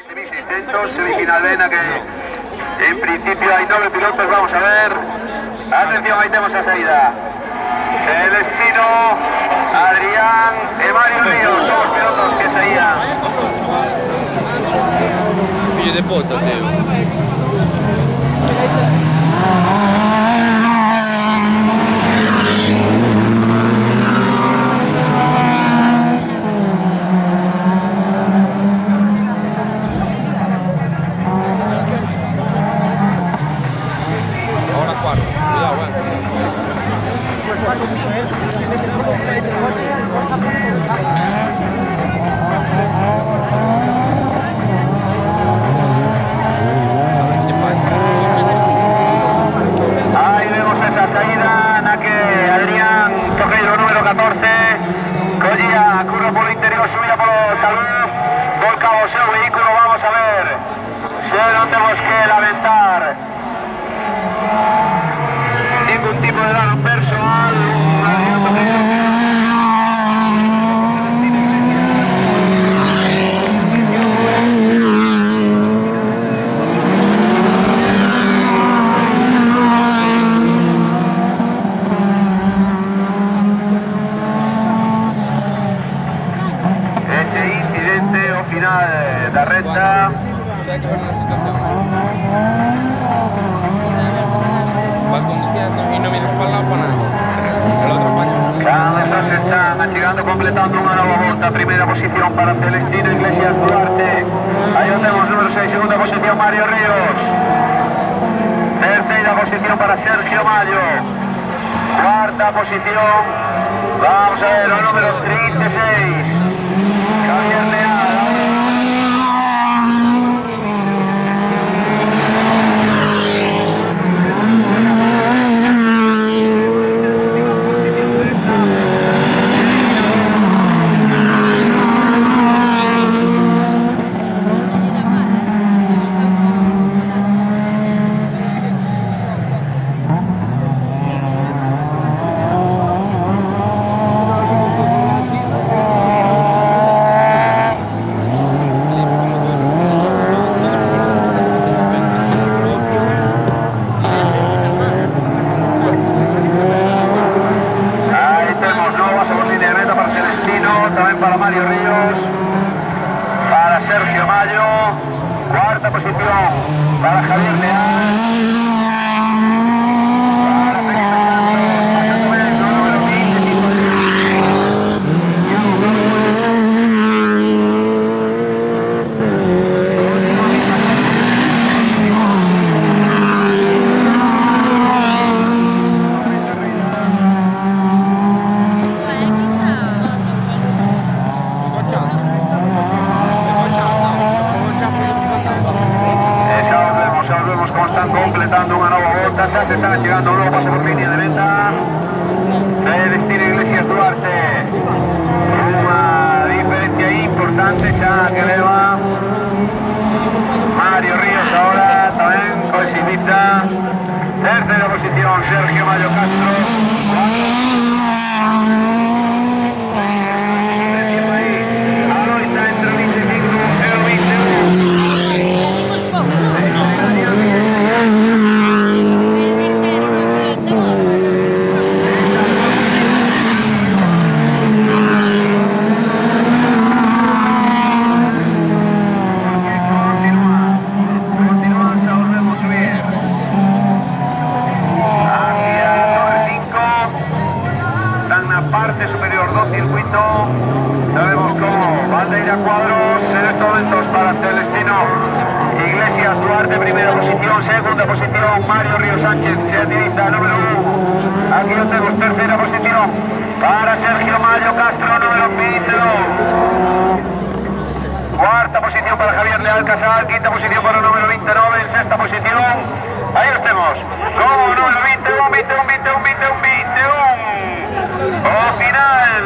Semi-600, semifinal vena que en principio hay 9 pilotos, vamos a ver. Atención, ahí tenemos a salida. Celestino, Adrián, Mario Ríos, son los pilotos que seguían. Figlio de puta, tío. Ahí vemos esa salida, Naque, Adrián, Toqueiro número 14, Collía, curva por el interior, subida por el talud, volcado el vehículo, vamos a ver si no tenemos que lamentar ningún tipo de daño personal. Adrián Toqueiro. Final da retta. Vas conduciendo y no miras para el lado para nada. El otro paño. Ya se están llegando, completando una nueva vuelta. Primera posición para Celestino Iglesias Duarte. Ahí lo tenemos, número 6. Segunda posición Mario Ríos. Tercera posición para Sergio Mayo. Cuarta posición. Vamos a ver, el número 36. Javier Leal. También para Mario Ríos, para Sergio Mayo, cuarta posición para Javier Leal. Completando una nueva vuelta, se están llegando luego paso por línea de meta. Celestino Iglesias Duarte, una diferencia importante ya que eleva. Mario Ríos ahora también coexistita. Tercera posición Sergio Mayo Castro. Parte superior del circuito, sabemos cómo van a ir a cuadros en estos momentos para Celestino Iglesias Duarte, primera posición, segunda posición Mario Ríos Sánchez, se utiliza número 1, aquí lo tenemos, tercera posición para Sergio Mayo Castro, número 22, cuarta posición para Javier Leal Casal, quinta posición para el número 29, en sexta posición, ahí lo tenemos, como número 21, 21, 21, 21, 21. O final,